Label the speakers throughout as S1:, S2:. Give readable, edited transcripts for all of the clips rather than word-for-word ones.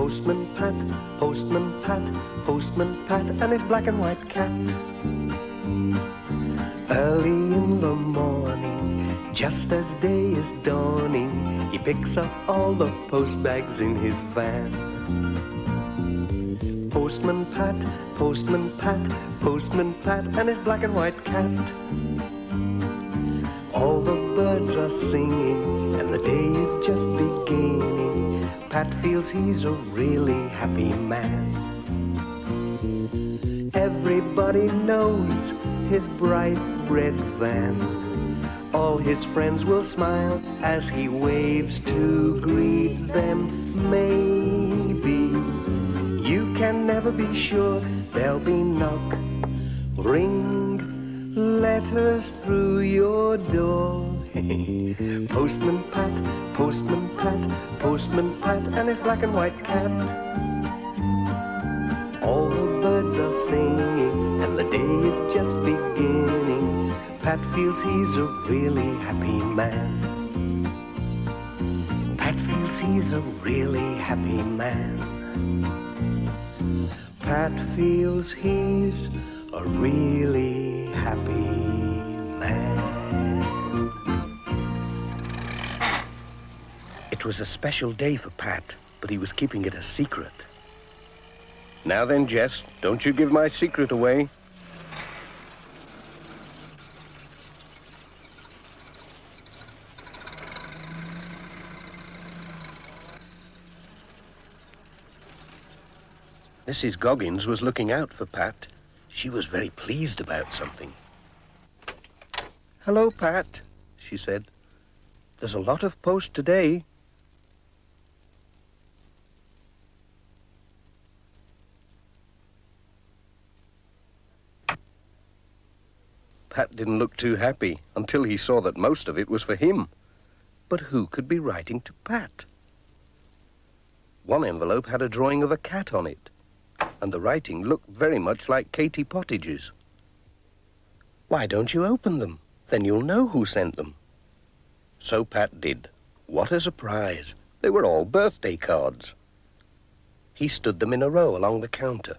S1: Postman Pat, Postman Pat, Postman Pat, and his black and white cat. Early in the morning, just as day is dawning, he picks up all the post bags in his van. Postman Pat, Postman Pat, Postman Pat, and his black and white cat. All the birds are singing, and the day is just beginning. Pat feels he's a really happy man. Everybody knows his bright red van. All his friends will smile as he waves to greet them. Maybe you can never be sure. There'll be knock, ring, letters through your door. Postman Pat, Postman Pat, Postman Pat, and his black and white cat. All the birds are singing, and the day is just beginning. Pat feels he's a really happy man. Pat feels he's a really happy man. Pat feels he's a really happy man. It was a special day for Pat, but he was keeping it a secret.
S2: Now then, Jess, don't you give my secret away. Mrs. Goggins was looking out for Pat. She was very pleased about something. "Hello, Pat," she said. "There's a lot of post today." Pat didn't look too happy until he saw that most of it was for him. But who could be writing to Pat? One envelope had a drawing of a cat on it, and the writing looked very much like Katie Pottage's. "Why don't you open them? Then you'll know who sent them." So Pat did. What a surprise! They were all birthday cards. He stood them in a row along the counter.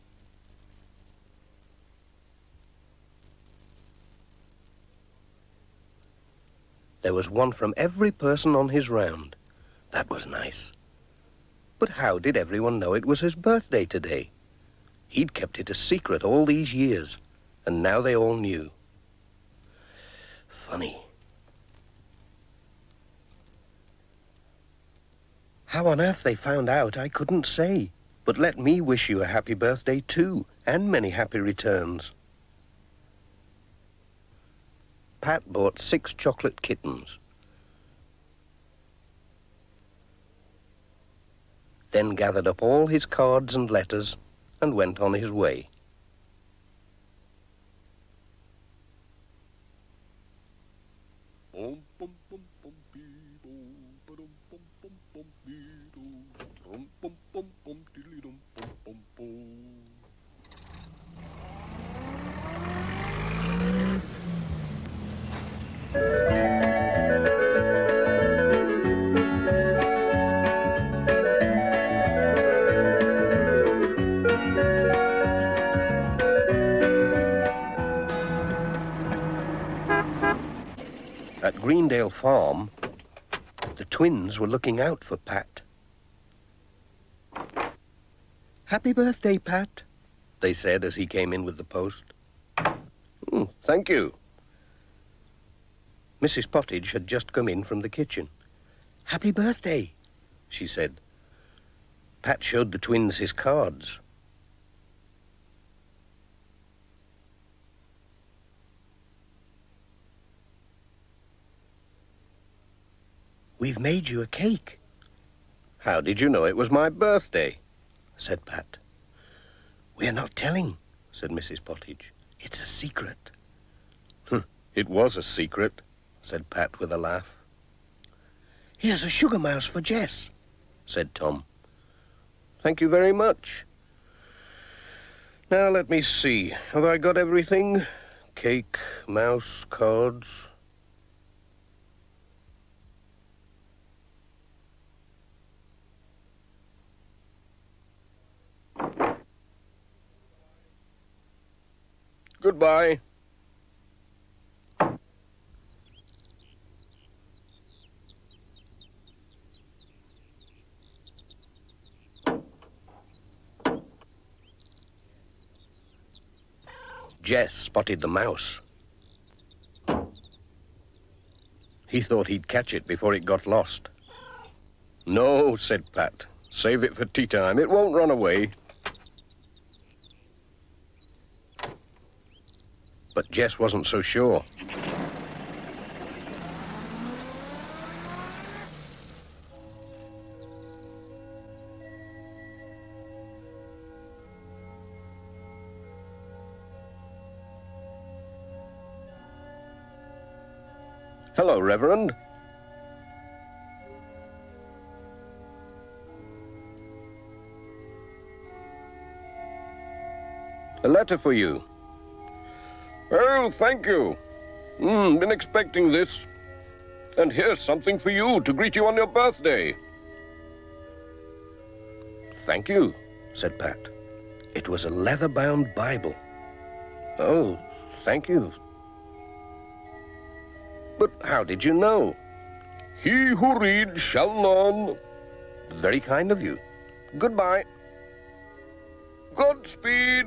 S2: There was one from every person on his round. That was nice. But how did everyone know it was his birthday today? He'd kept it a secret all these years, and now they all knew. Funny. How on earth they found out, I couldn't say. But let me wish you a happy birthday too, and many happy returns. Pat bought 6 chocolate kittens. Then gathered up all his cards and letters and went on his way. At Greendale Farm, the twins were looking out for Pat. "Happy birthday, Pat," they said as he came in with the post. Thank you." Mrs. Pottage had just come in from the kitchen. "Happy birthday," she said. Pat showed the twins his cards. "We've made you a cake." "How did you know it was my birthday?" said Pat. "We're not telling," said Mrs. Pottage. "It's a secret." "It was a secret," said Pat with a laugh. "Here's a sugar mouse for Jess," said Tom. "Thank you very much. Now let me see. Have I got everything? Cake, mouse, cards." Goodbye. Jess spotted the mouse. He thought he'd catch it before it got lost. No, said Pat. Save it for tea time. It won't run away. But Jess wasn't so sure. Hello, Reverend. A letter for you. Oh, thank you. Been expecting this. And here's something for you to greet you on your birthday. Thank you, said Pat. It was a leather-bound Bible. Oh, thank you. But how did you know? He who reads shall learn. Very kind of you. Goodbye. Godspeed.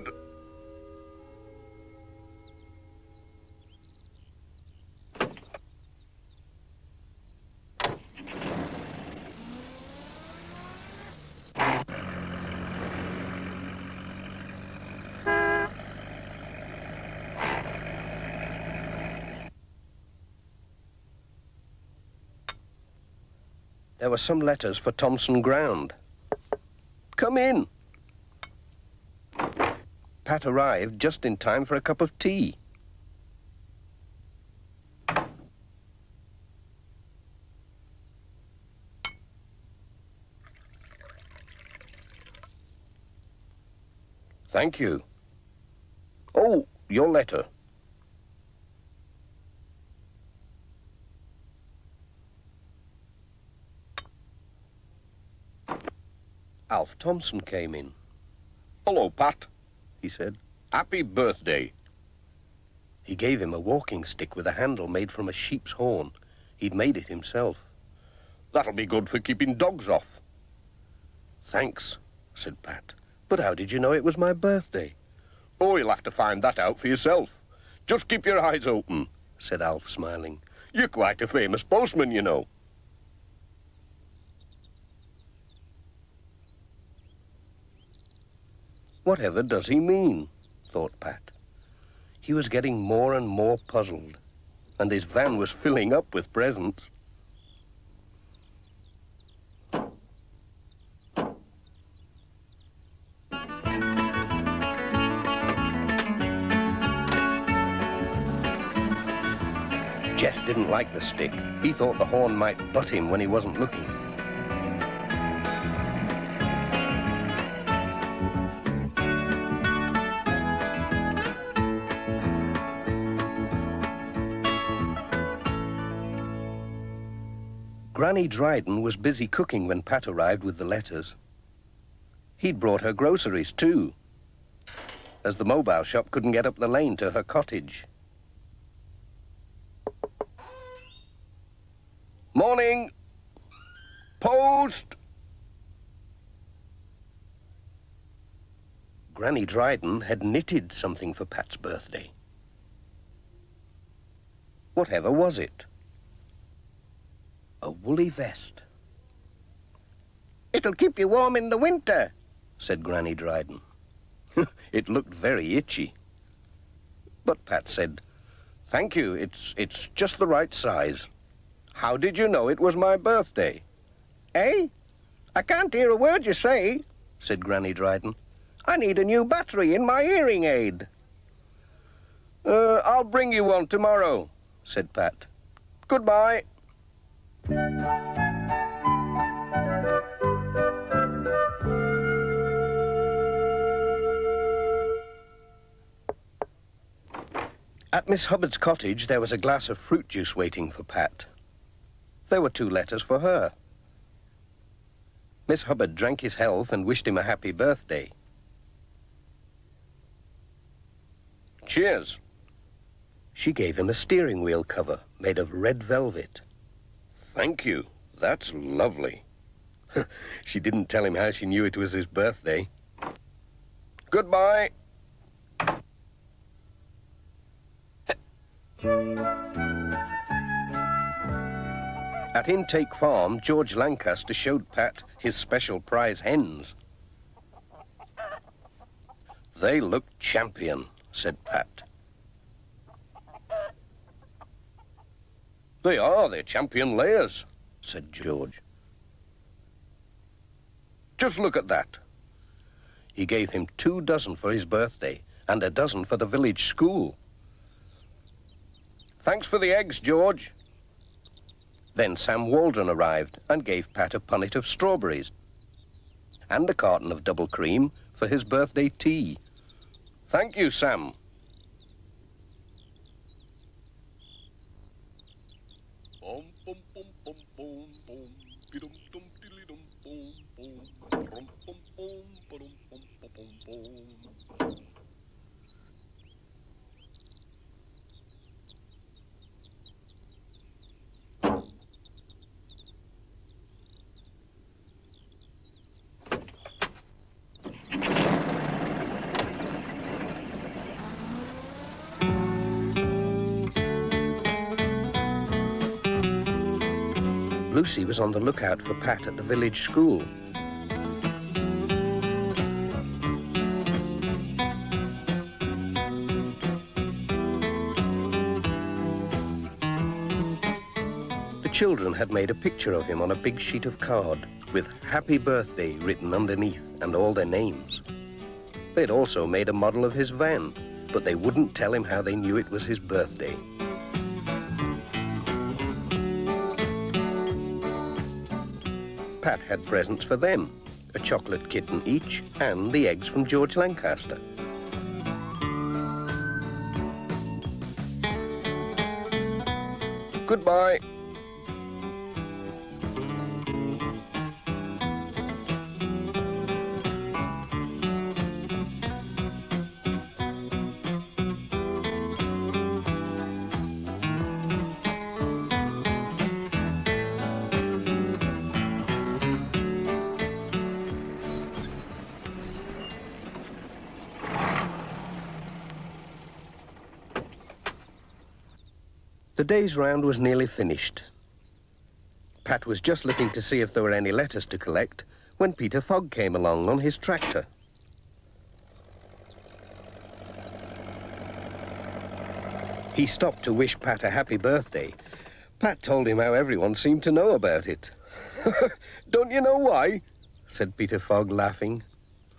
S2: There were some letters for Thompson Ground. Come in. Pat arrived just in time for a cup of tea. Thank you. Oh, your letter. Alf Thompson came in. Hello, Pat, he said. Happy birthday. He gave him a walking stick with a handle made from a sheep's horn. He'd made it himself. That'll be good for keeping dogs off. Thanks, said Pat. But how did you know it was my birthday? Oh, you'll have to find that out for yourself. Just keep your eyes open, said Alf, smiling. You're quite a famous postman, you know. Whatever does he mean? Thought Pat. He was getting more and more puzzled, and his van was filling up with presents. Jess didn't like the stick. He thought the horn might butt him when he wasn't looking. Granny Dryden was busy cooking when Pat arrived with the letters. He'd brought her groceries too, as the mobile shop couldn't get up the lane to her cottage. Morning! Post! Granny Dryden had knitted something for Pat's birthday. Whatever was it? A woolly vest. It'll keep you warm in the winter, said Granny Dryden. It looked very itchy. But Pat said, thank you, it's just the right size. How did you know it was my birthday? Eh? I can't hear a word you say, said Granny Dryden. I need a new battery in my hearing aid. I'll bring you one tomorrow, said Pat. Goodbye. At Miss Hubbard's cottage, there was a glass of fruit juice waiting for Pat. There were 2 letters for her. Miss Hubbard drank his health and wished him a happy birthday. Cheers. She gave him a steering wheel cover made of red velvet. Thank you. That's lovely. She didn't tell him how she knew it was his birthday. Goodbye. At Intake Farm, George Lancaster showed Pat his special prize hens. They look champion, said Pat. They are, they're champion layers, said George. Just look at that. He gave him 2 dozen for his birthday and a dozen for the village school. Thanks for the eggs, George. Then Sam Waldron arrived and gave Pat a punnet of strawberries and a carton of double cream for his birthday tea. Thank you, Sam. Lucy was on the lookout for Pat at the village school. The children had made a picture of him on a big sheet of card with Happy Birthday written underneath and all their names. They'd also made a model of his van, but they wouldn't tell him how they knew it was his birthday. Pat had presents for them, a chocolate kitten each and the eggs from George Lancaster. Goodbye. The day's round was nearly finished. Pat was just looking to see if there were any letters to collect when Peter Fogg came along on his tractor. He stopped to wish Pat a happy birthday. Pat told him how everyone seemed to know about it. Don't you know why? Said Peter Fogg, laughing.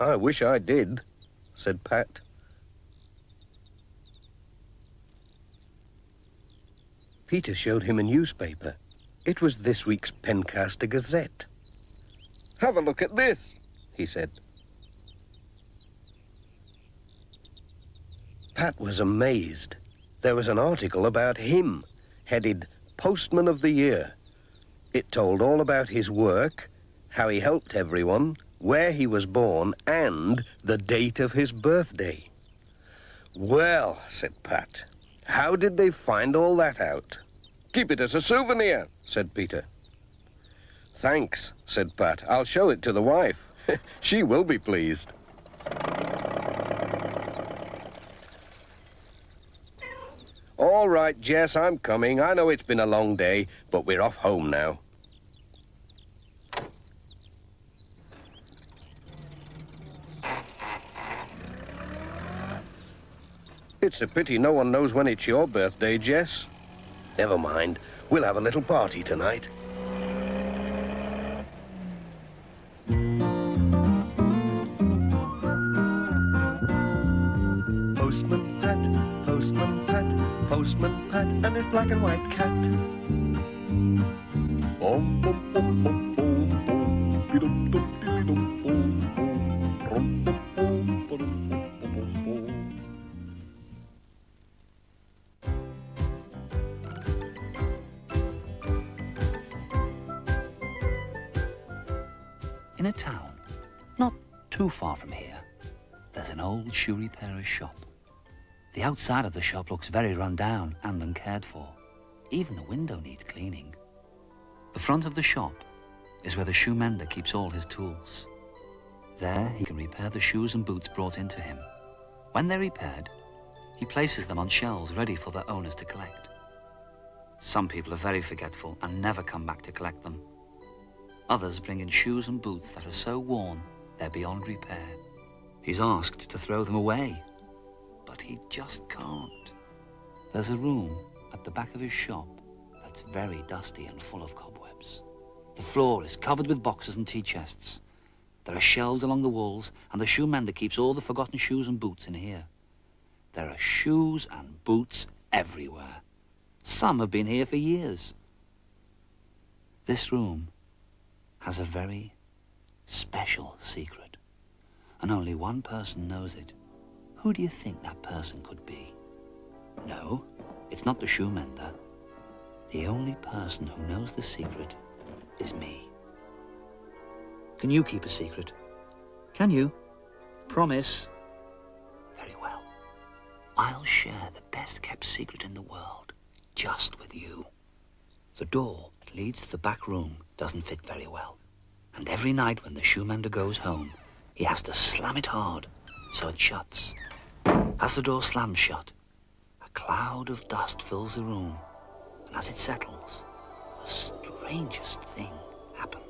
S2: I wish I did, said Pat. Peter showed him a newspaper. It was this week's Pencaster Gazette. Have a look at this, he said. Pat was amazed. There was an article about him, headed Postman of the Year. It told all about his work, how he helped everyone, where he was born, and the date of his birthday. Well, said Pat, how did they find all that out? Keep it as a souvenir, said Peter. Thanks, said Pat. I'll show it to the wife. She will be pleased. All right, Jess, I'm coming. I know it's been a long day, but we're off home now. It's a pity no one knows when it's your birthday, Jess. Never mind. We'll have a little party tonight.
S1: Postman Pat, Postman Pat, Postman Pat, and his black and white cat. Bom, bom, bom, bom, bom, bom, dee-dum, dum, dee-dum, bom, bom, rum, bom, bom, ba-dum, bom, bom, bom, bom.
S3: In a town, not too far from here, there's an old shoe repairer shop. The outside of the shop looks very run down and uncared for. Even the window needs cleaning. The front of the shop is where the shoe mender keeps all his tools. There he can repair the shoes and boots brought into him. When they're repaired, he places them on shelves ready for their owners to collect. Some people are very forgetful and never come back to collect them. Others bring in shoes and boots that are so worn they're beyond repair. He's asked to throw them away, but he just can't. There's a room at the back of his shop that's very dusty and full of cobwebs. The floor is covered with boxes and tea chests. There are shelves along the walls, and the shoe mender keeps all the forgotten shoes and boots in here. There are shoes and boots everywhere. Some have been here for years. This room has a very special secret, and only one person knows it. Who do you think that person could be? No, it's not the shoe mender. The only person who knows the secret is me. Can you keep a secret? Can you? Promise? Very well. I'll share the best kept secret in the world, just with you. The door that leads to the back room doesn't fit very well. And every night when the shoe mender goes home, he has to slam it hard so it shuts. As the door slams shut, a cloud of dust fills the room. And as it settles, the strangest thing happens.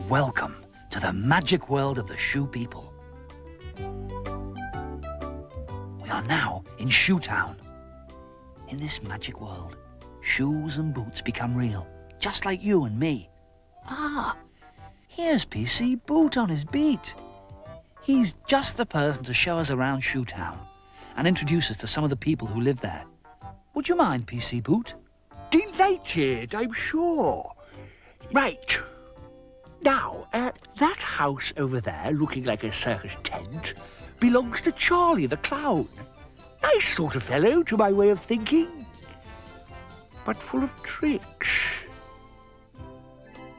S3: Welcome to the magic world of the Shoe People. We are now in Shoe Town. In this magic world, shoes and boots become real, just like you and me. Ah, here's PC Boot on his beat. He's just the person to show us around Shoe Town and introduce us to some of the people who live there. Would you mind, PC Boot?
S4: Delighted, I'm sure. Right. Now, that house over there, looking like a circus tent, belongs to Charlie the Clown. Nice sort of fellow, to my way of thinking, but full of tricks.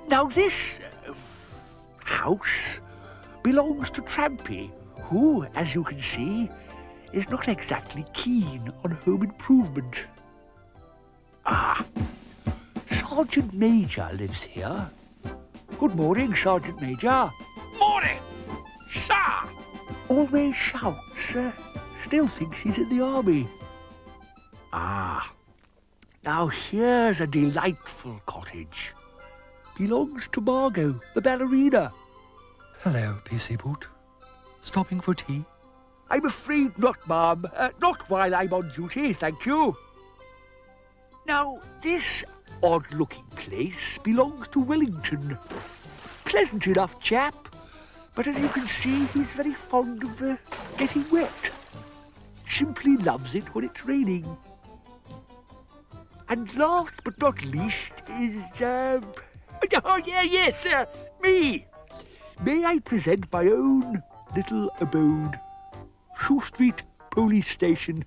S4: Now, this house belongs to Trampy, who, as you can see, is not exactly keen on home improvement. Ah, Sergeant Major lives here. Good morning, Sergeant Major.
S5: Morning, sir.
S4: Always shouts. Still thinks he's in the army. Ah, now here's a delightful cottage. Belongs to Margot, the ballerina.
S6: Hello, PC Boot. Stopping for tea?
S4: I'm afraid not, ma'am. Not while I'm on duty, thank you. Now, this odd-looking place belongs to Wellington. Pleasant enough chap, but as you can see, he's very fond of getting wet. Simply loves it when it's raining. And last but not least is, me. May I present my own little abode? Shoe Street Police Station.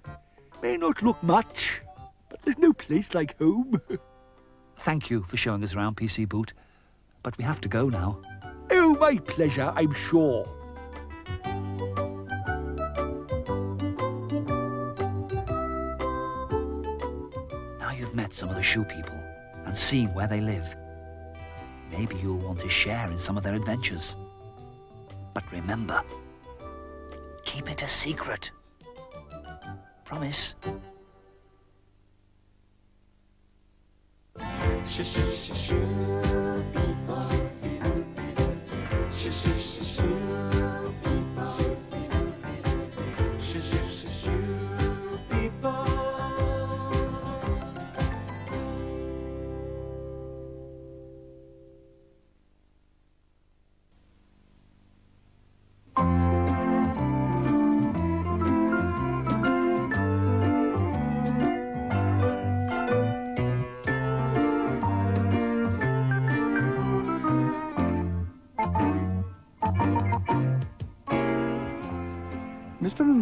S4: May not look much, but there's no place like home.
S3: Thank you for showing us around, PC Boot, but we have to go now.
S4: Oh, my pleasure, I'm sure.
S3: Now you've met some of the shoe people and seen where they live. Maybe you'll want to share in some of their adventures. But remember, keep it a secret. Promise?
S1: Shoe people. Shoe people. Shoe people.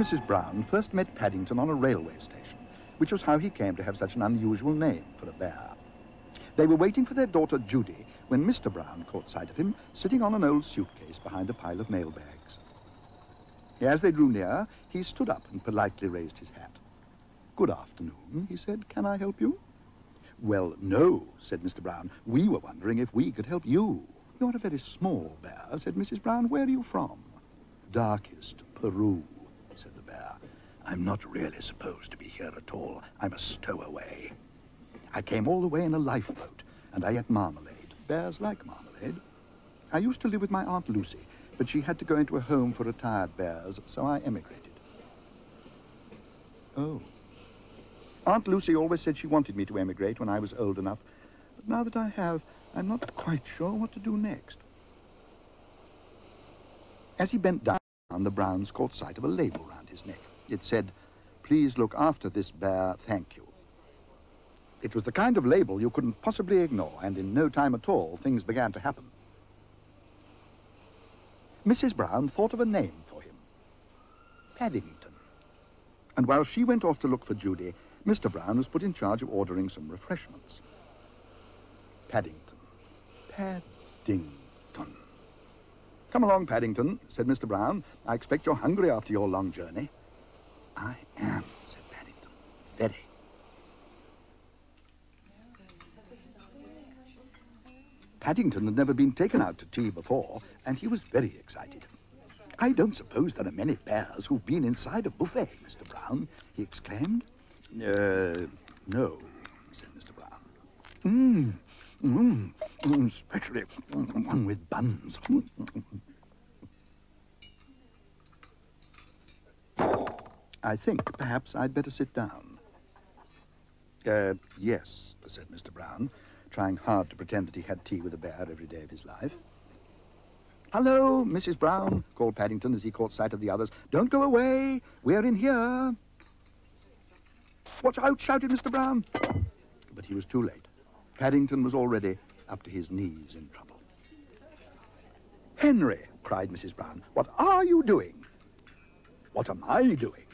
S7: and Mrs. Brown first met Paddington on a railway station, which was how he came to have such an unusual name for a bear. They were waiting for their daughter Judy when Mr. Brown caught sight of him sitting on an old suitcase behind a pile of mailbags. As they drew near, he stood up and politely raised his hat. "Good afternoon," he said. "Can I help you?" "Well, no," said Mr. Brown. "We were wondering if we could help you." "You're a very small bear," said Mrs. Brown. "Where are you from?" "Darkest Peru," said the bear. "I'm not really supposed to be here at all. I'm a stowaway. I came all the way in a lifeboat, and I ate marmalade. Bears like marmalade. I used to live with my Aunt Lucy, but she had to go into a home for retired bears, so I emigrated." "Oh." "Aunt Lucy always said she wanted me to emigrate when I was old enough, but now that I have, I'm not quite sure what to do next." As he bent down, the Browns caught sight of a label round his neck. It said, "Please look after this bear, thank you." It was the kind of label you couldn't possibly ignore, and in no time at all, things began to happen. Mrs. Brown thought of a name for him. Paddington. And while she went off to look for Judy, Mr. Brown was put in charge of ordering some refreshments. Paddington. Paddington. "Come along, Paddington," said Mr. Brown. "I expect you're hungry after your long journey." "I am," said Paddington. "Very." Paddington had never been taken out to tea before, and he was very excited. "I don't suppose there are many bears who've been inside a buffet, Mr. Brown," he exclaimed. No," said Mr. Brown. Especially one with buns." "I think perhaps I'd better sit down." Yes," said Mr. Brown, trying hard to pretend that he had tea with a bear every day of his life. "Hello, Mrs. Brown," called Paddington as he caught sight of the others. "Don't go away. We're in here." "Watch out," shouted Mr. Brown. But he was too late. Paddington was already up to his knees in trouble. "Henry," cried Mrs. Brown, "what are you doing?" "What am I doing?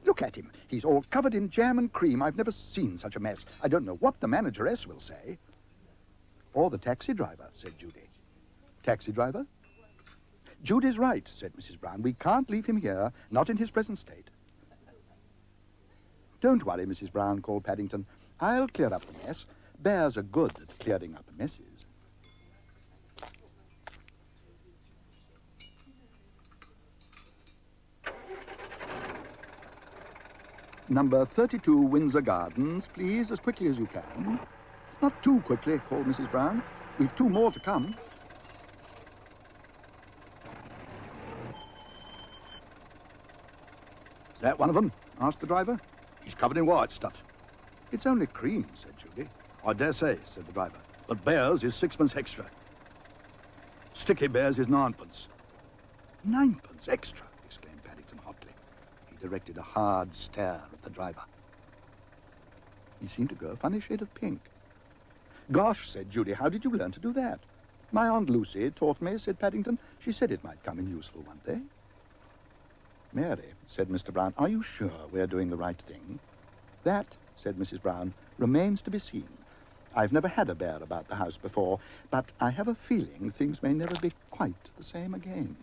S7: Look at him. He's all covered in jam and cream. I've never seen such a mess. I don't know what the manageress will say." "Or the taxi driver," said Judy. "Taxi driver?" "Judy's right," said Mrs. Brown. "We can't leave him here, not in his present state." "Don't worry, Mrs. Brown," called Paddington. "I'll clear up the mess. Bears are good at clearing up messes." "Number 32 Windsor Gardens, please, as quickly as you can." "Not too quickly," called Mrs. Brown. "We've 2 more to come." "Is that one of them?" asked the driver. "He's covered in white stuff." "It's only cream," said Judy. "I dare say," said the driver. "But Bears is 6pence extra. Sticky Bears is 9pence. 9pence extra!" exclaimed Paddington hotly. He directed a hard stare at the driver. He seemed to go a funny shade of pink. "Gosh," said Judy, "how did you learn to do that?" "My Aunt Lucy taught me," said Paddington. "She said it might come in useful one day." "Mary," said Mr. Brown, "are you sure we're doing the right thing?" "That," said Mrs. Brown, "remains to be seen. I've never had a bear about the house before, but I have a feeling things may never be quite the same again."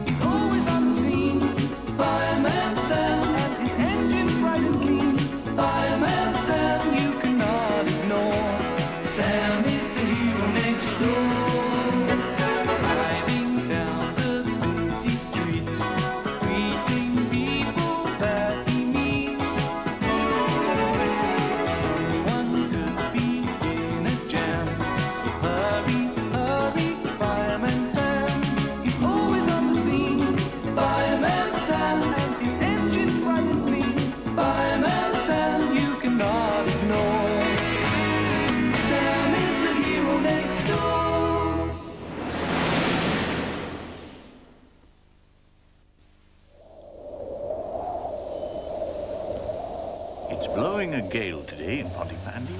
S8: He's always on the
S5: still today in Pontypandy,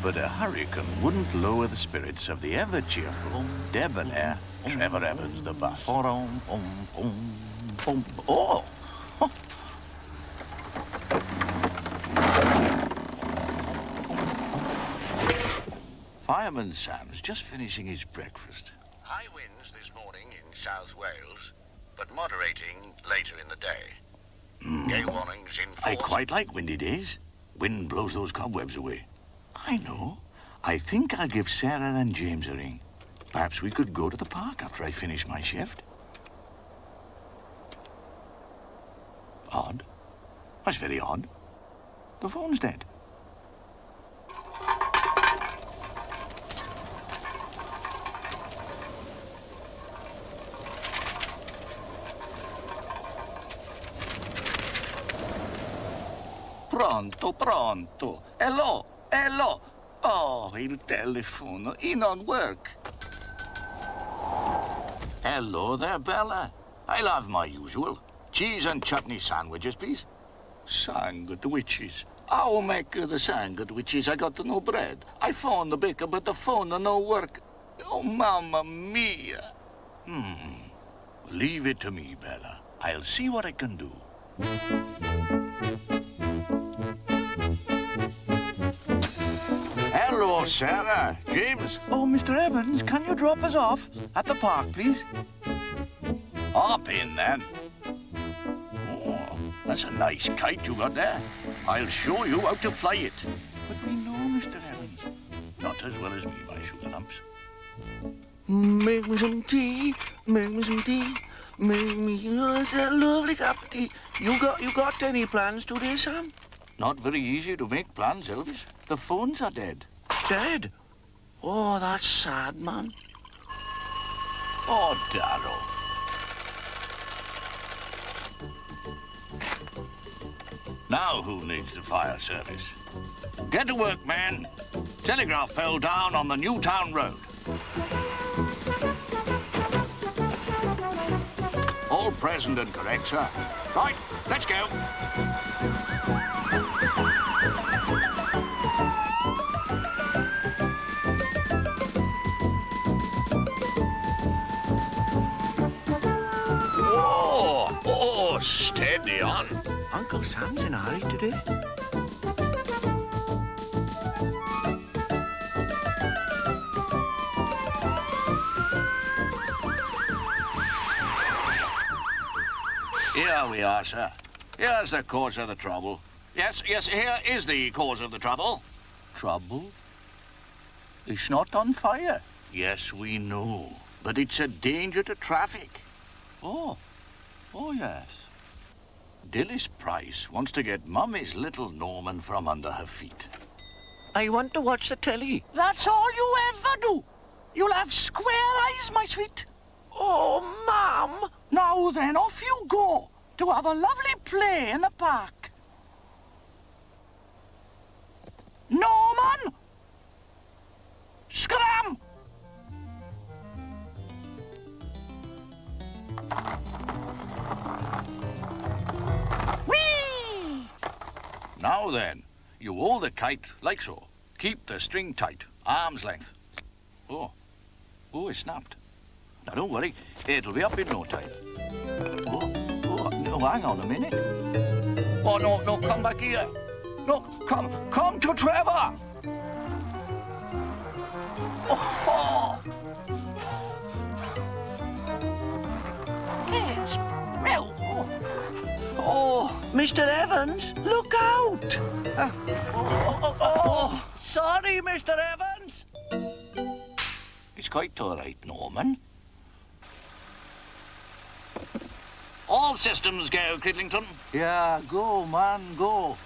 S5: but a hurricane wouldn't lower the spirits of the ever-cheerful, debonair Trevor Evans the bus. Oh! Fireman Sam's just finishing his breakfast.
S8: High winds this morning in South Wales, but moderating later in the day. Gale warnings in force.
S5: I quite like windy days. Wind blows those cobwebs away. I know. I think I'll give Sarah and James a ring. Perhaps we could go to the park after I finish my shift. Odd. That's very odd. The phone's dead. Pronto, pronto. Hello, hello. Oh, il telefono in on work. Hello there, Bella. I'll have my usual. Cheese and chutney sandwiches, please. Sandwiches. I'll make the sandwiches. I got no bread. I phoned the baker, but the phone no work. Oh, mamma mia. Leave it to me, Bella. I'll see what I can do. Hello, Sarah. James. Oh, Mr. Evans, can you drop us off at the park, please? Hop in, then. Oh, that's a nice kite you got there. I'll show you how to fly it. But we know, Mr. Evans. Not as well as me, my sugar lumps.
S9: Make me some tea, make me some tea, make me a lovely cup of tea. You got any plans today, Sam?
S5: Not very easy to make plans, Elvis. The phones are dead.
S9: Dead? Oh, that's sad, man.
S5: Oh, Darrow. Now who needs the fire service? Get to work, man. Telegraph pole down on the Newtown Road. All present and correct, sir. Right, let's go. Oh, steady on.
S9: Uncle Sam's in a hurry today.
S5: Here we are, sir. Here's the cause of the trouble. Yes, here is the cause of the trouble. Trouble? It's not on fire. Yes, we know. But it's a danger to traffic. Oh, yes. Dilys Price wants to get Mummy's little Norman from under her feet.
S9: I want to watch the telly.
S5: That's all you ever do. You'll have square eyes, my sweet.
S9: Oh, Mum.
S5: Now then, off you go to have a lovely play in the park. Norman! Scram! Whee! Now then, you hold the kite like so. Keep the string tight, arm's length. Oh, it snapped. Now don't worry, it'll be up in no time. No, hang on a minute. Oh, no, come back here. No, come to Trevor. Oh.
S9: Yes, well. Oh, Mr. Evans, look out.
S5: Sorry, Mr. Evans. It's quite all right, Norman. All systems go, Cridlington. Yeah, go, man, go.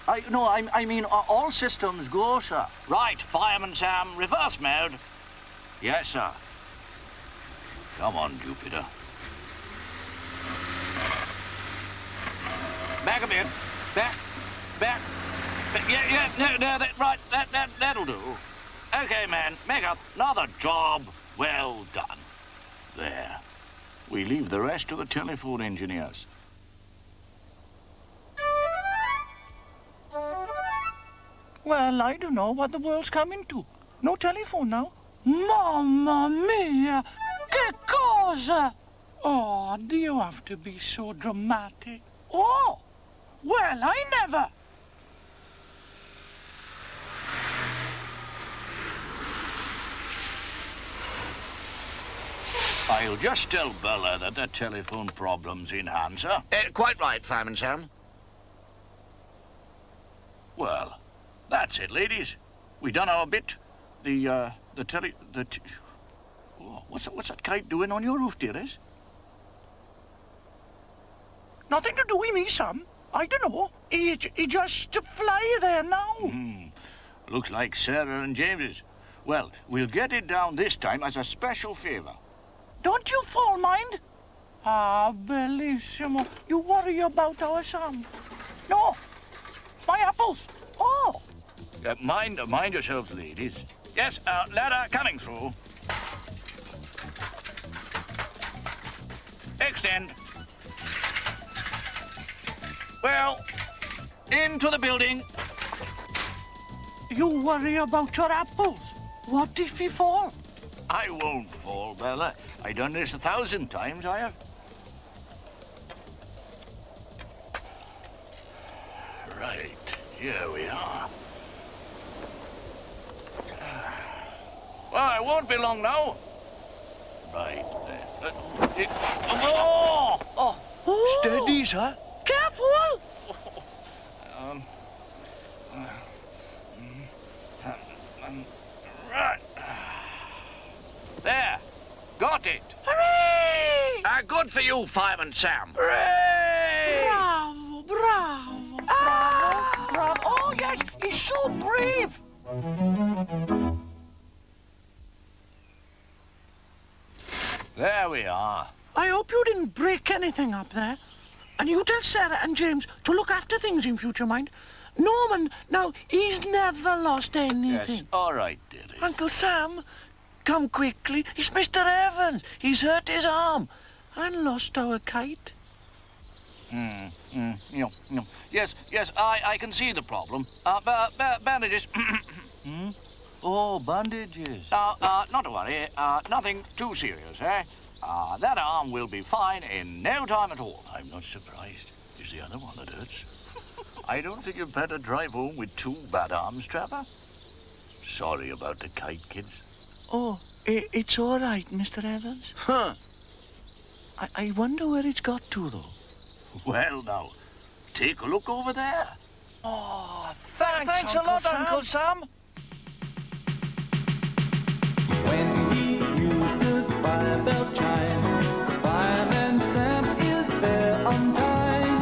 S5: I mean, all systems go, sir. Right, Fireman Sam, reverse mode. Yes, sir. Come on, Jupiter. Back a bit. Back. Yeah, that'll do. Okay, man, make up. Another job well done. There. We leave the rest to the telephone engineers. Well, I don't know what the world's coming to. No telephone now.
S10: Mamma mia! Che cosa? Oh, do you have to be so dramatic? Oh, well, I never.
S5: I'll just tell Bella that the telephone problem's in hand, sir.
S8: Quite right, Fireman Sam.
S5: Well, that's it, ladies. We done our bit. Oh, what's that kite doing on your roof, dearest?
S10: Nothing to do with me, Sam. I don't know. He just fly there now.
S5: Looks like Sarah and James's. Well, we'll get it down this time as a special favour.
S10: Don't you fall, mind? Ah, bellissimo. You worry about our Sam. No, my apples. Oh.
S5: Mind yourselves, ladies. Yes, ladder coming through. Extend. Well, into the building.
S10: You worry about your apples. What if he fall?
S5: I won't fall, Bella. I've done this 1,000 times, I have. Right, here we are. Well, it won't be long now. Right there.
S10: Oh.
S9: Steady, sir.
S10: Careful!
S5: Right. There. Got it.
S10: Hooray!
S8: Good for you, Fireman Sam.
S5: Hooray!
S10: Bravo, bravo, bravo, bravo. Oh, yes, he's so brave.
S5: There we are.
S10: I hope you didn't break anything up there. And you tell Sarah and James to look after things in future, mind. Norman, now, he's never lost anything.
S5: Yes, all right, dearie.
S9: Uncle Sam, come quickly. It's Mr. Evans. He's hurt his arm and lost our kite.
S5: Yes, I can see the problem. Bandages.
S9: Oh, bandages.
S5: Not to worry. Nothing too serious, eh? That arm will be fine in no time at all. I'm not surprised. It's the other one that hurts. I don't think you'd better drive home with 2 bad arms, Trevor. Sorry about the kite, kids.
S9: Oh, it's all right, Mr. Evans.
S5: Huh.
S9: I wonder where it's got to, though.
S5: Well, now, take a look over there.
S10: Oh, thanks a lot, Uncle Sam.
S11: When he used the fire bell chime, Fireman Sam is there on time.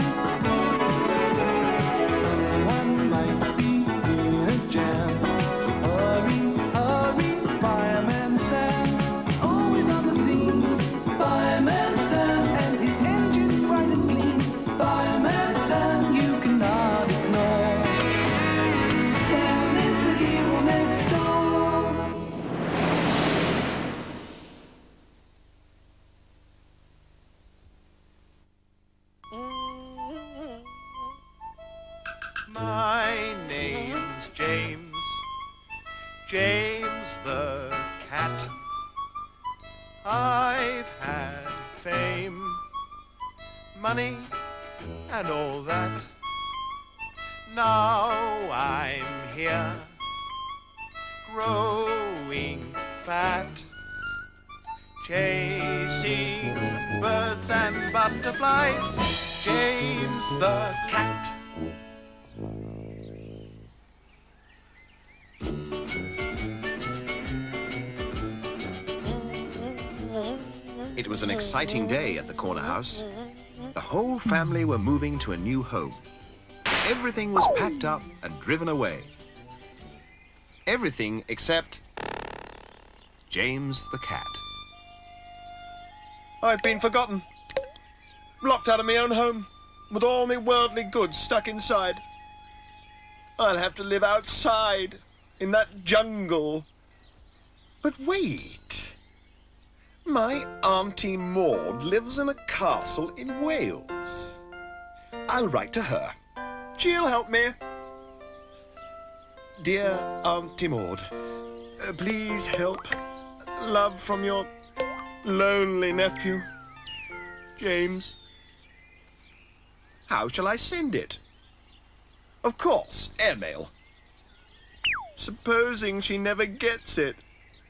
S11: Someone might be in a jam, so hurry, hurry, Fireman Sam. Always on the scene, Fireman Sam, and his engine's bright and clean. Fireman Sam, you cannot ignore. Sam is the hero next door.
S1: My name's James, James the cat. I've had fame, money, and all that. Now I'm here, growing fat, chasing birds and butterflies. James the cat.
S12: It was an exciting day at the corner house. The whole family were moving to a new home. Everything was packed up and driven away. Everything except James the cat.
S1: I've been forgotten. Locked out of my own home, with all my worldly goods stuck inside. I'll have to live outside, in that jungle. But wait. My Auntie Maud lives in a castle in Wales. I'll write to her. She'll help me.
S12: Dear Auntie Maud, please help. Love from your lonely nephew, James. How shall I send it? Of course, airmail. Supposing she never gets it,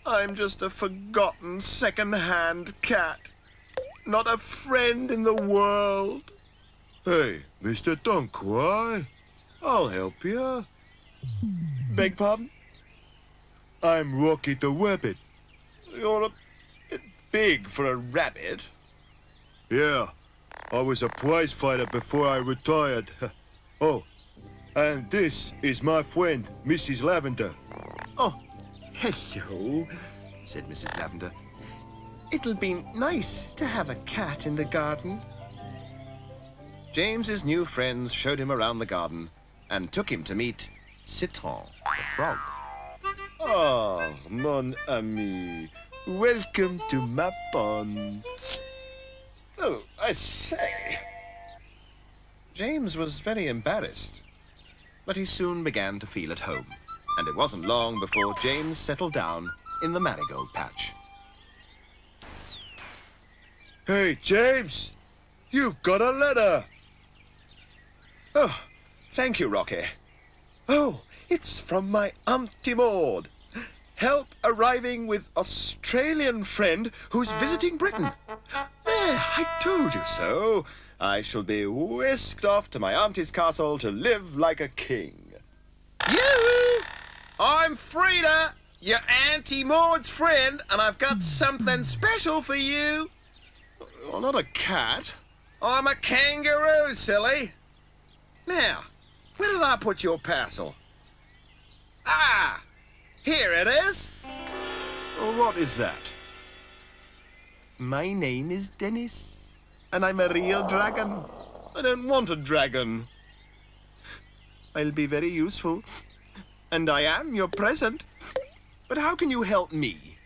S12: I'm just a forgotten second-hand cat. Not a friend in the world. Hey, mister, don't cry. I'll help you. Beg pardon? I'm Rocky the Rabbit. You're a bit big for a rabbit. Yeah, I was a prize fighter before I retired. Oh, and this is my friend, Mrs. Lavender. Oh, hello, said Mrs. Lavender. It'll be nice to have a cat in the garden. James's new friends showed him around the garden and took him to meet Citron, the frog. Oh, mon ami, welcome to my pond. Oh, I say. James was very embarrassed, but he soon began to feel at home, and it wasn't long before James settled down in the marigold patch. Hey, James, you've got a letter. Oh, thank you, Rocky. Oh, it's from my Auntie Maud. Help arriving with Australian friend who's visiting Britain. There, I told you so. I shall be whisked off to my auntie's castle to live like a king. Yoo-hoo! I'm Frida, your Auntie Maud's friend, and I've got something special for you. Oh, not a cat. I'm a kangaroo, silly. Now, where did I put your parcel? Ah, here it is. Oh, what is that? My name is Dennis, and I'm a real dragon. I don't want a dragon. I'll be very useful, and I am your present. But how can you help me?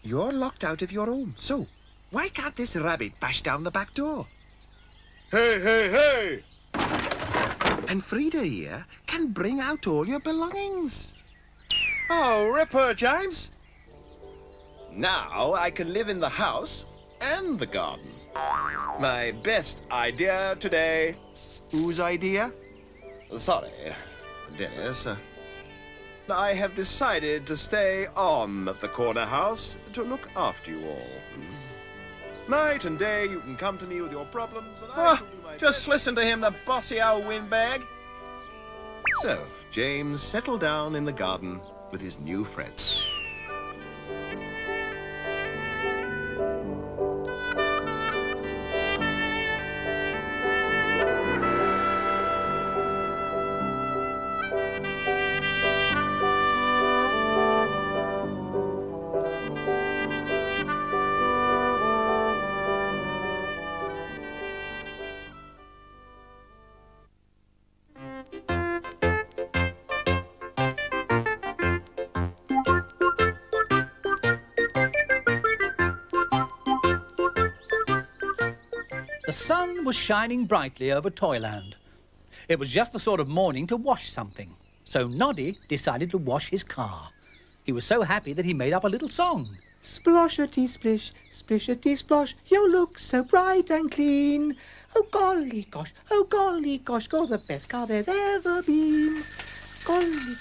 S12: You're locked out of your home, so why can't this rabbit bash down the back door? Hey, hey, hey! And Frida here can bring out all your belongings. Oh, ripper, James. Now I can live in the house and the garden. My best idea today. Whose idea? Sorry, Dennis. I have decided to stay on at the corner house to look after you all. Night and day you can come to me with your problems and I shall do my just best. Listen to him, the bossy old windbag. So, James settled down in the garden with his new friends.
S13: The sun was shining brightly over Toyland. It was just the sort of morning to wash something, so Noddy decided to wash his car. He was so happy that he made up a little song.
S14: Sploshety splish, splishety splosh, you look so bright and clean. Oh golly gosh, you're the best car there's ever been. Golly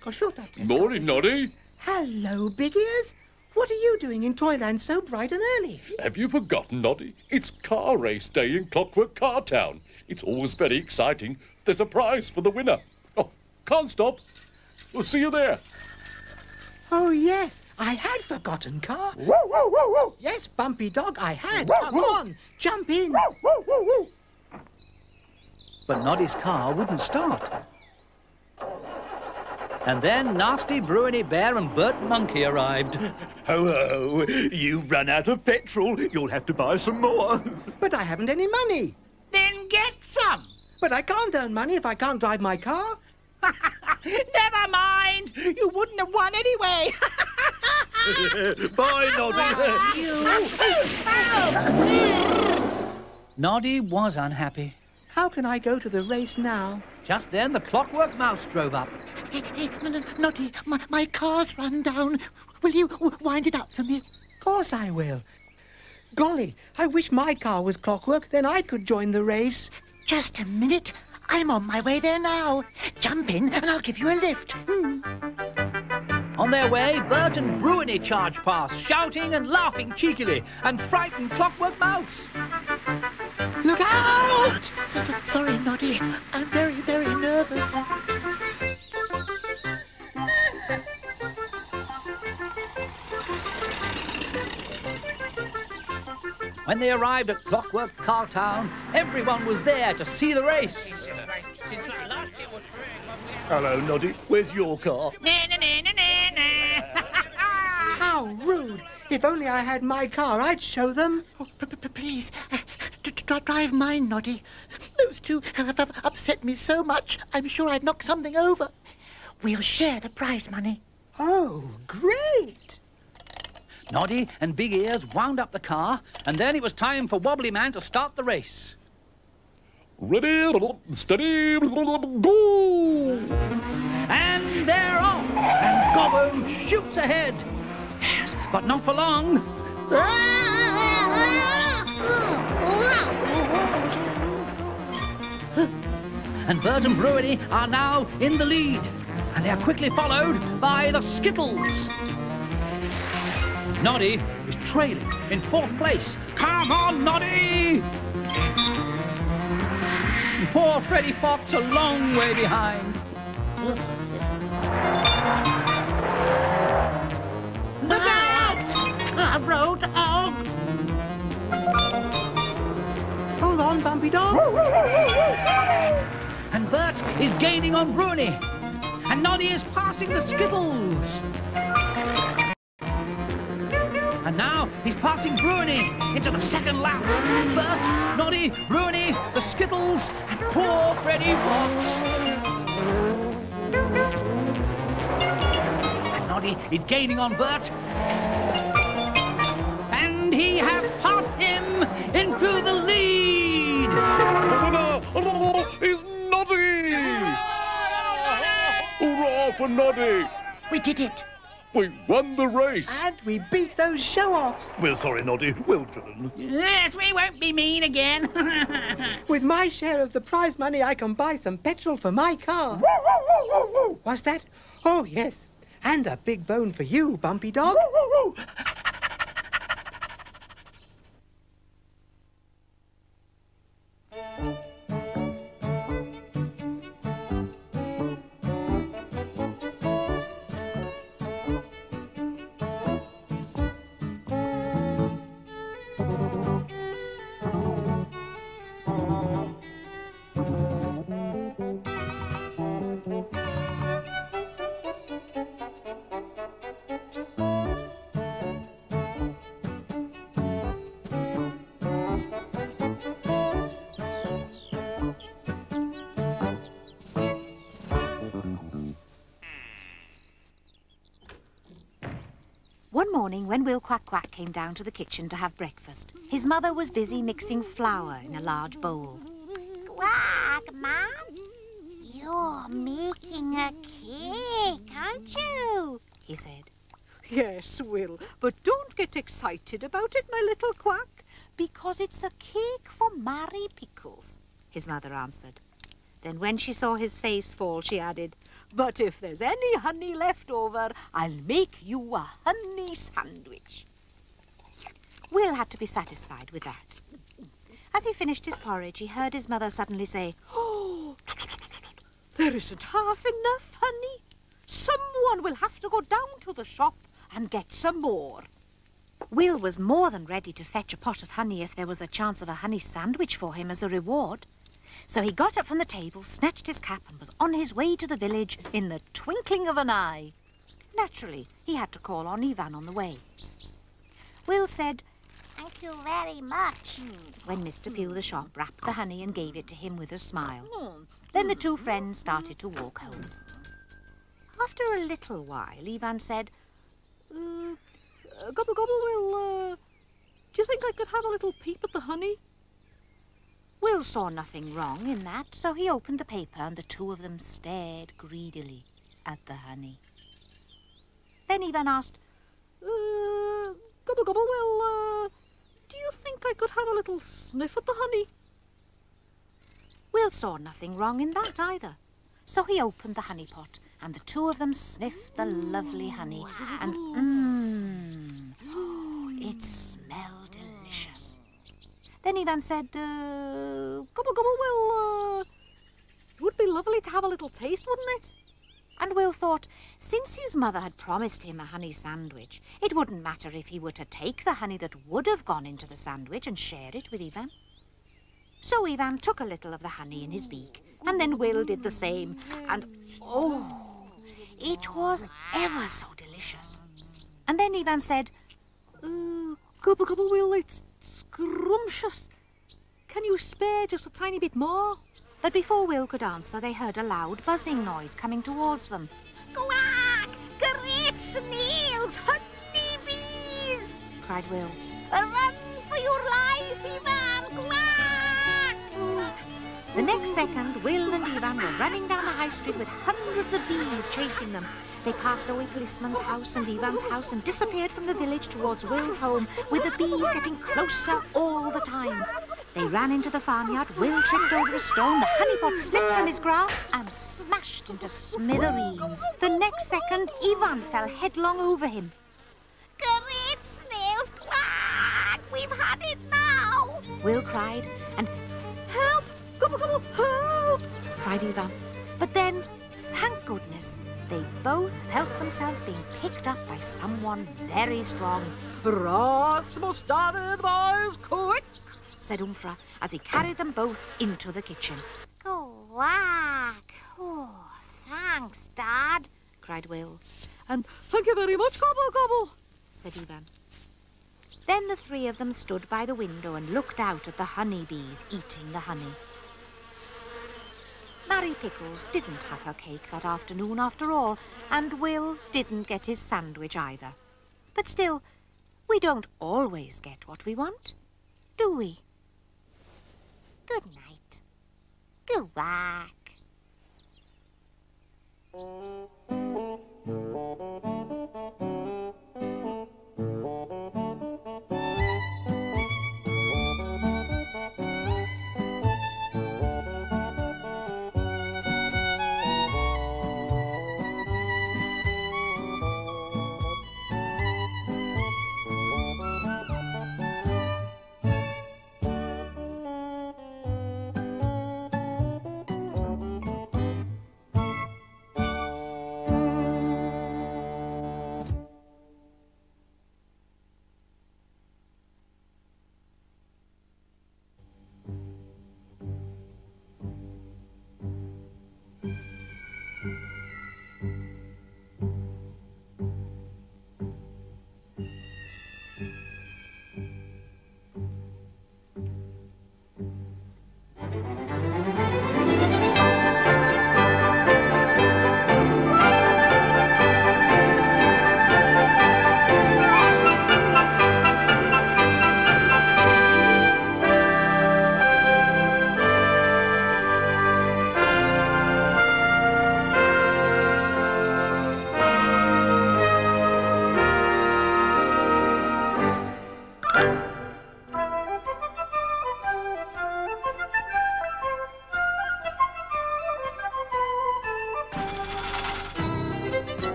S14: gosh, you're the best.
S15: Morning, Noddy.
S14: Hello, Big Ears. What are you doing in Toyland so bright and early?
S15: Have you forgotten, Noddy? It's car race day in Clockwork Car Town. It's always very exciting. There's a prize for the winner. Oh, can't stop. We'll see you there.
S14: Oh, yes, I had forgotten, Car. Woo, woo, woo, woo. Yes, Bumpy Dog, I had. Woo, Come on, jump in. Woo, woo, woo, woo.
S13: But Noddy's car wouldn't start. And then Nasty Bruiny Bear and Bert Monkey arrived.
S4: Ho, ho, you've run out of petrol. You'll have to buy some more.
S14: But I haven't any money.
S10: Then get some.
S14: But I can't earn money if I can't drive my car.
S10: Never mind. You wouldn't have won anyway.
S4: Bye, Noddy.
S13: Noddy was unhappy.
S14: How can I go to the race now?
S13: Just then, the Clockwork Mouse drove up.
S14: Hey, Noddy, my car's run down. Will you wind it up for me? Of course I will. Golly, I wish my car was clockwork, then I could join the race. Just a minute. I'm on my way there now. Jump in and I'll give you a lift.
S13: On their way, Bert and Bruiny charged past, shouting and laughing cheekily, and frightened Clockwork Mouse.
S14: Look out! Sorry, Noddy. I'm very, very nervous.
S13: When they arrived at Clockwork Car Town, everyone was there to see the race.
S4: Hello, Noddy. Where's your car?
S14: How rude! If only I had my car, I'd show them. Oh, please, drive mine, Noddy. Those two have upset me so much, I'm sure I'd knock something over. We'll share the prize money. Oh, great!
S13: Noddy and Big Ears wound up the car, and then it was time for Wobbly Man to start the race.
S15: Ready, steady, go!
S13: And they're off, and Gobbo shoots ahead. Yes, but not for long. And Bert and Bruiny are now in the lead, and they are quickly followed by the Skittles. Noddy is trailing in fourth place. Come on, Noddy! And poor Freddy Fox a long way behind.
S14: Look out! Road dog! Hold on, Bumpy Dog.
S13: And Bert is gaining on Bruiny. And Noddy is passing the Skittles. And now he's passing Bruiny into the second lap. Bert, Noddy, Bruiny, the Skittles, and poor Freddy Fox. And Noddy is gaining on Bert. And he has passed him into the lead.
S15: The winner is Noddy! Hurrah for Noddy!
S14: We did it.
S15: We won the race.
S14: And we beat those show-offs.
S4: We're sorry, Noddy. Well driven.
S10: Yes, we won't be mean again.
S14: With my share of the prize money, I can buy some petrol for my car. What's that? Oh, yes. And a big bone for you, Bumpy Dog.
S16: One morning, when Will Quack Quack came down to the kitchen to have breakfast, his mother was busy mixing flour in a large bowl.
S17: Quack, Mum, you're making a cake, aren't you?
S16: He said.
S18: Yes, Will, but don't get excited about it, my little Quack,
S16: because it's a cake for Mary Pickles, his mother answered. Then when she saw his face fall, she added,
S18: but if there's any honey left over, I'll make you a honey sandwich.
S16: Will had to be satisfied with that. As he finished his porridge, he heard his mother suddenly say,
S18: "Oh, there isn't half enough honey. Someone will have to go down to the shop and get some more."
S16: Will was more than ready to fetch a pot of honey if there was a chance of a honey sandwich for him as a reward. So he got up from the table, snatched his cap, and was on his way to the village in the twinkling of an eye. Naturally, he had to call on Ivan on the way. Will said,
S17: "Thank you very much,"
S16: when Mr. Pugh the shop wrapped the honey and gave it to him with a smile. Then the two friends started to walk home. After a little while, Ivan said,
S18: Gobble Gobble, Will, do you think I could have a little peep at the honey?
S16: Will saw nothing wrong in that, so he opened the paper and the two of them stared greedily at the honey. Then Ivan asked,
S18: Gobble, gobble, well, do you think I could have a little sniff at the honey?
S16: Will saw nothing wrong in that either, so he opened the honey pot and the two of them sniffed the lovely honey and it smelled delicious. Then Ivan said,
S18: Gobble, gobble, well, it would be lovely to have a little taste, wouldn't it?
S16: And Will thought, since his mother had promised him a honey sandwich, it wouldn't matter if he were to take the honey that would have gone into the sandwich and share it with Ivan. So Ivan took a little of the honey in his beak, and then Will did the same, and oh, it was ever so delicious. And then Ivan said,
S18: Gobble, gobble, Will, it's scrumptious. Can you spare just a tiny bit more?
S16: But before Will could answer, they heard a loud buzzing noise coming towards them.
S17: Quack! Great snails! Honeybees!
S16: Cried Will.
S17: Run for your life, Ivan! Quack!
S16: The next second, Will and Ivan were running down the high street with hundreds of bees chasing them. They passed away policeman's house and Ivan's house and disappeared from the village towards Will's home, with the bees getting closer all the time. They ran into the farmyard, Will tripped over a stone, the honey pot slipped from his grasp and smashed into smithereens. The next second, Ivan fell headlong over him.
S17: Great snails! Quack! We've had it now!
S16: Will cried, and
S18: help! Gobble, gobble, help!
S16: Cried Ivan. But then, thank goodness, they both felt themselves being picked up by someone very strong.
S18: Rasmus, David, boys, quick!
S16: Said Umfra as he carried them both into the kitchen.
S17: Quack! Oh, thanks, Dad,
S16: cried Will.
S18: And thank you very much, Gobble, gobble,
S16: said Ivan. Then the three of them stood by the window and looked out at the honeybees eating the honey. Mary Pickles didn't have her cake that afternoon after all, and Will didn't get his sandwich either. But still, we don't always get what we want, do we?
S17: Good night. Quack.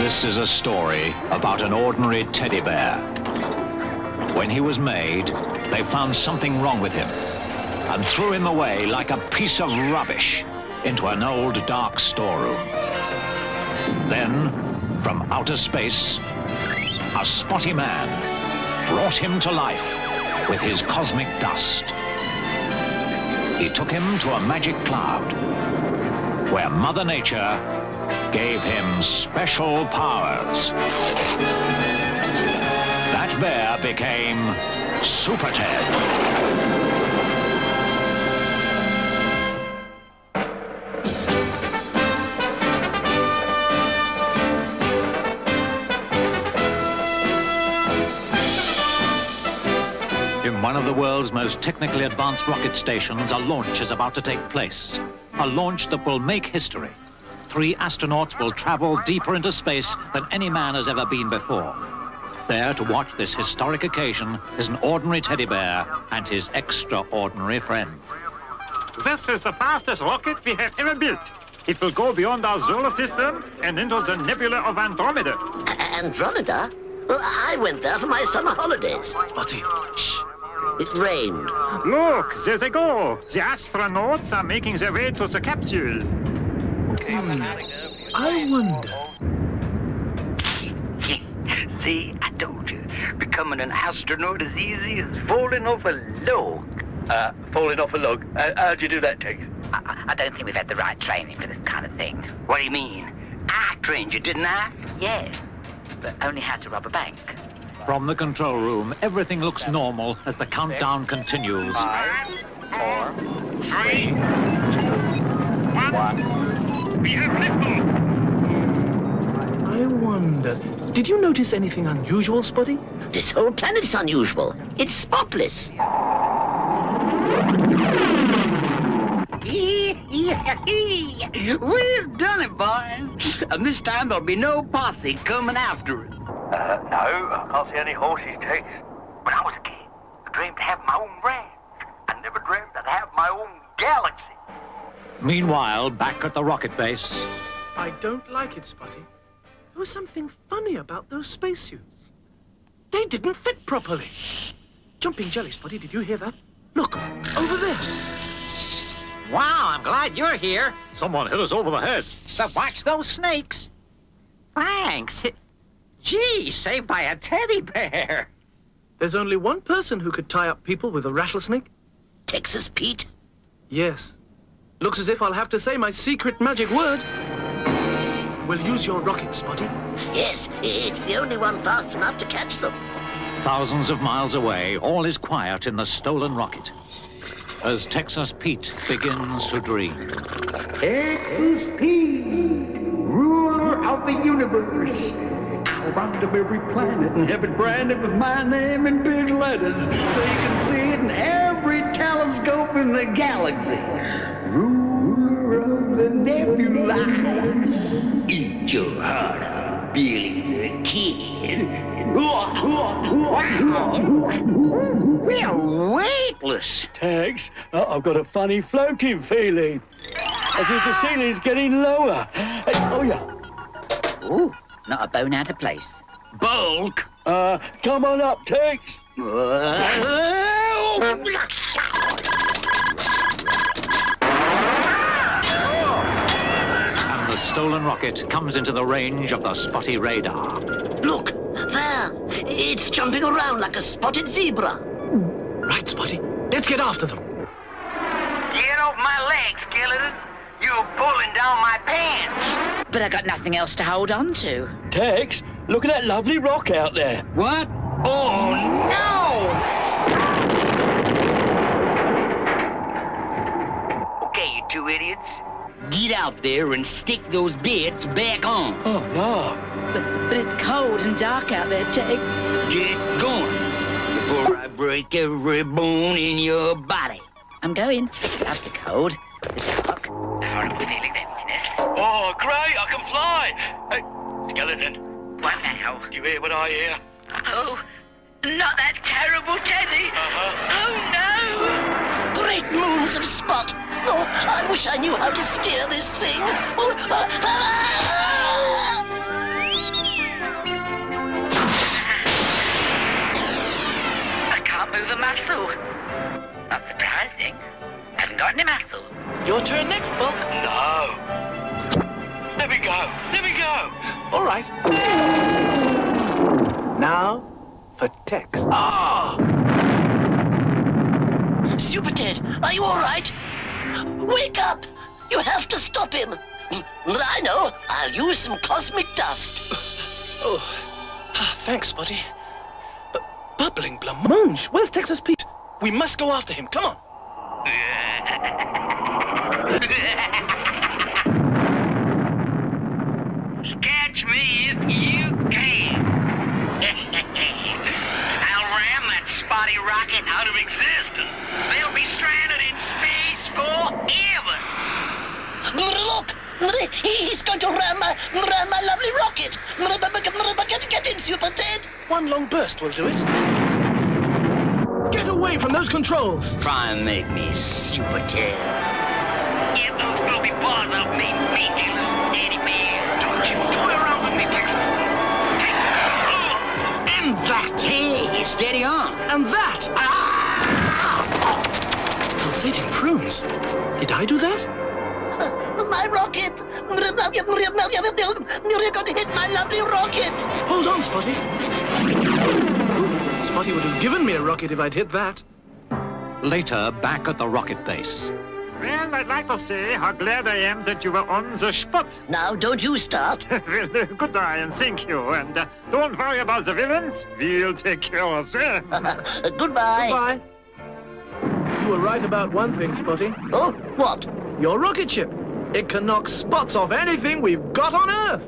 S19: This is a story about an ordinary teddy bear. When he was made, they found something wrong with him and threw him away like a piece of rubbish into an old dark storeroom. Then, from outer space, a spotty man brought him to life with his cosmic dust. He took him to a magic cloud where Mother Nature gave him special powers. That bear became Super Ted. In one of the world's most technically advanced rocket stations, a launch is about to take place. A launch that will make history. 3 astronauts will travel deeper into space than any man has ever been before. There to watch this historic occasion is an ordinary teddy bear and his extraordinary friend.
S20: This is the fastest rocket we have ever built. It will go beyond our solar system and into the nebula of Andromeda.
S21: Andromeda? Well, I went there for my summer holidays.
S20: Spotty, shh.
S21: It rained.
S20: Look, there they go. The astronauts are making their way to the capsule.
S4: I wonder.
S22: See, I told you. Becoming an astronaut is easy as falling off a log. Falling off a log? How'd you do that, Tiggs?
S23: I don't think we've had the right training for this kind of thing.
S22: What do you mean? I trained you, didn't I?
S23: Yes, but only how to rob a bank.
S19: From the control room, everything looks normal as the countdown continues.
S22: 5, 4, 3, 2, 1. We have liftoff!
S4: I wonder, did you notice anything unusual, Spotty?
S21: This whole planet's unusual. It's spotless.
S22: We've done it, boys. And this time there'll be no posse coming after us.
S23: No, I can't see any horses, Tex. When I was a kid, I dreamed to have my own ranch. I never dreamed I'd have my own galaxy.
S19: Meanwhile, back at the rocket base.
S4: I don't like it, Spotty.
S9: There was something funny about those spacesuits. They didn't fit properly. Jumping Jelly Spotty, did you hear that? Look, over there.
S2: Wow, I'm glad you're here.
S15: Someone hit us over the head.
S2: But watch those snakes. Thanks. Gee, saved by a teddy bear.
S9: There's only one person who could tie up people with a rattlesnake.
S21: Texas Pete?
S9: Yes. Looks as if I'll have to say my secret magic word. We'll use your rocket, Spotty.
S21: Yes, it's the only one fast enough to catch them.
S19: Thousands of miles away, all is quiet in the stolen rocket as Texas Pete begins to dream.
S3: Texas Pete, ruler of the universe. I'll round up every planet and have it branded with my name in big letters so you can see it in every telescope in the galaxy. Ruler of the nebula. Eat your heart out, Billy the Kid.
S2: We're weightless.
S4: Tex, I've got a funny floating feeling. As if the ceiling's getting lower. Oh, yeah.
S2: Ooh, not a bone out of place. Bulk?
S4: Come on up, Tex.
S19: And the stolen rocket comes into the range of the Spotty radar.
S21: Look, there. It's jumping around like a spotted zebra.
S9: Right, Spotty. Let's get after them.
S23: Get off my leg, skeleton. You're pulling down my pants.
S2: But I got nothing else to hold on to.
S4: Tex, look at that lovely rock out there.
S2: What? Oh, no!
S23: Okay, you two idiots.
S2: Get out there and stick those bits back on.
S4: Oh, no.
S2: But it's cold and dark out there, Tex.
S23: Get going before I break every bone in your body.
S2: I'm going. Love the cold. The dark.
S23: Oh, great, I can fly. Hey, skeleton.
S22: What now?
S23: You hear what I hear?
S22: Oh, not that terrible Teddy. Oh, no.
S21: Great moons of Spot. Oh, I wish I knew how to steer this thing. Oh,
S22: I can't move a muscle. Not surprising. Haven't got any muscles.
S9: Your turn next, Bulk.
S23: No. Let me go. Let me go.
S9: All right. Now for Tex.
S21: Ah! Super Ted, are you all right? Wake up! You have to stop him. I know. I'll use some cosmic dust.
S9: Oh, thanks, Spotty. Bubbling blancmange. Where's Texas Pete? We must go after him. Come on.
S23: Catch me if you can. I'll ram that spotty rocket out of existence. They'll be stranded in space forever.
S21: Look! He's going to ram my lovely rocket. Get him, Super Ted.
S9: One long burst will do it. Get away from those controls.
S22: Try and make me Super Ted.
S23: Get those filthy paws off me, meaty little teddy bear. Don't you toy around with me, Texas. Take control.
S2: And that. Hey, steady on.
S9: And that. Pulsating prunes. Did I do that?
S21: My rocket. You're going to hit my lovely rocket.
S9: Hold on, Spotty. Spotty would have given me a rocket if I'd hit that.
S19: Later, back at the rocket base.
S20: Well, I'd like to say how glad I am that you were on the spot.
S21: Now, don't you start.
S20: Well, goodbye and thank you. And don't worry about the villains. We'll take care of them.
S21: Goodbye.
S9: Goodbye. You were right about one thing, Spotty.
S21: Oh, what?
S9: Your rocket ship. It can knock spots off anything we've got on Earth.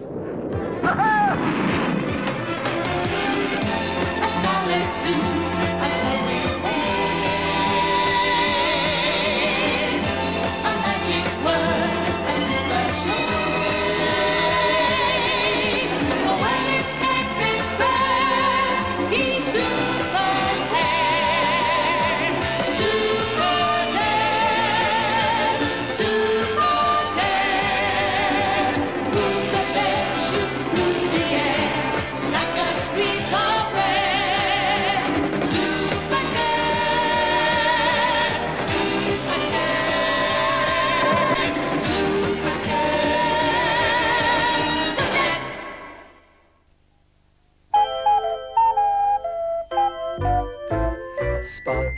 S1: Spot,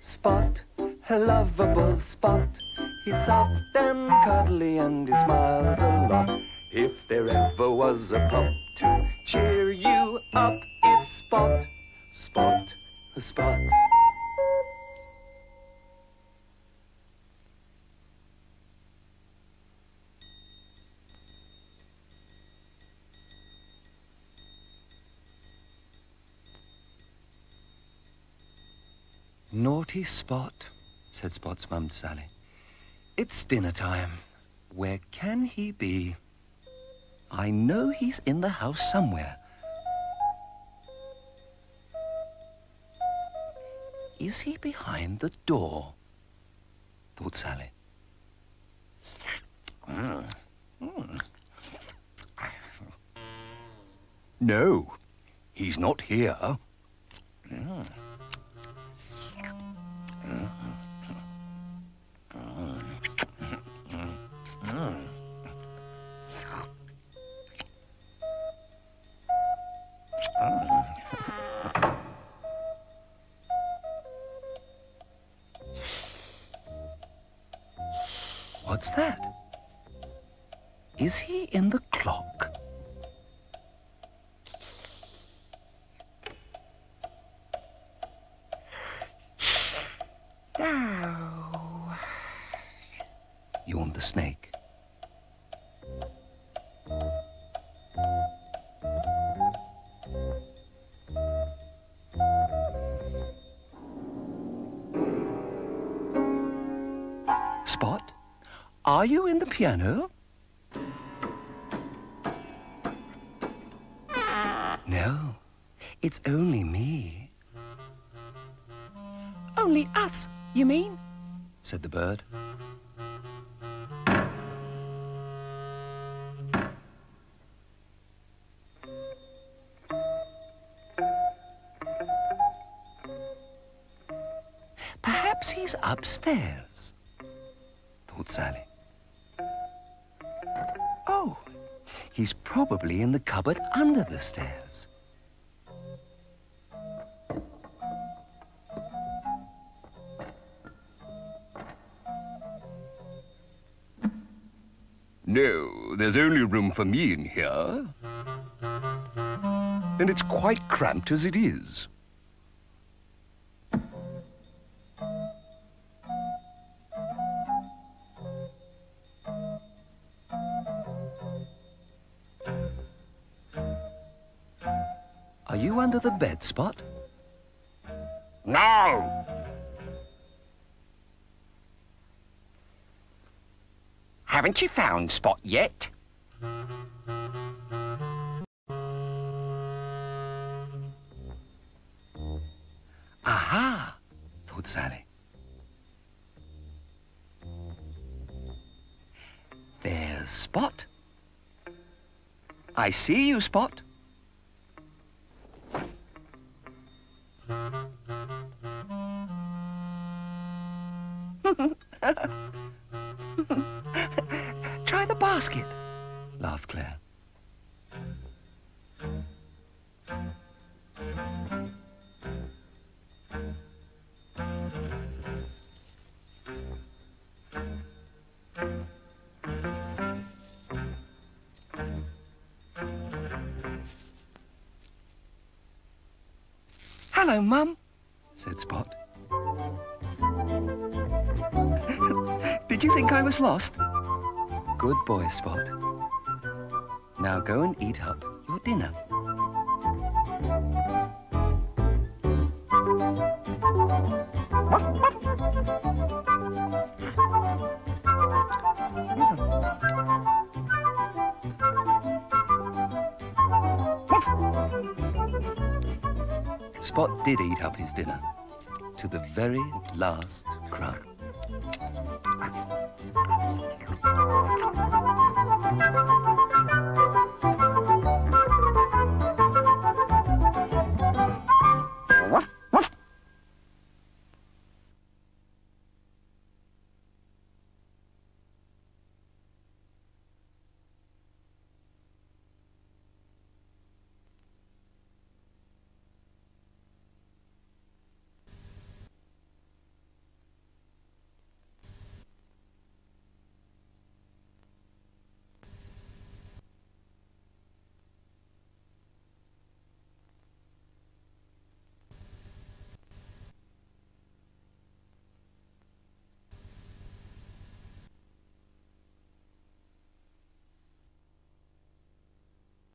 S1: Spot, a lovable Spot. He's soft and cuddly and he smiles a lot. If there ever was a pup to cheer you up, it's Spot, Spot, Spot.
S6: Naughty Spot, said Spot's mum to Sally. It's dinner time. Where can he be? I know he's in the house somewhere. Is he behind the door? Thought Sally. No, he's not here. What's that? Is he in the clock?
S1: No,
S6: yawned the snake. Spot, are you in the piano? No, it's only me.
S1: only us, you mean?
S6: Said the bird. Perhaps he's upstairs, thought Sally. Oh, he's probably in the cupboard under the stairs. No, there's only room for me in here. And it's quite cramped as it is. Are you under the bed, Spot?
S21: No! Haven't you found Spot yet?
S6: Aha, thought Sally. There's Spot. I see you, Spot. Try the basket, laughed Claire. Hello, Mum, said Spot. Did you think I was lost? Good boy, Spot. Now go and eat up your dinner. Spot did eat up his dinner to the very last crumb.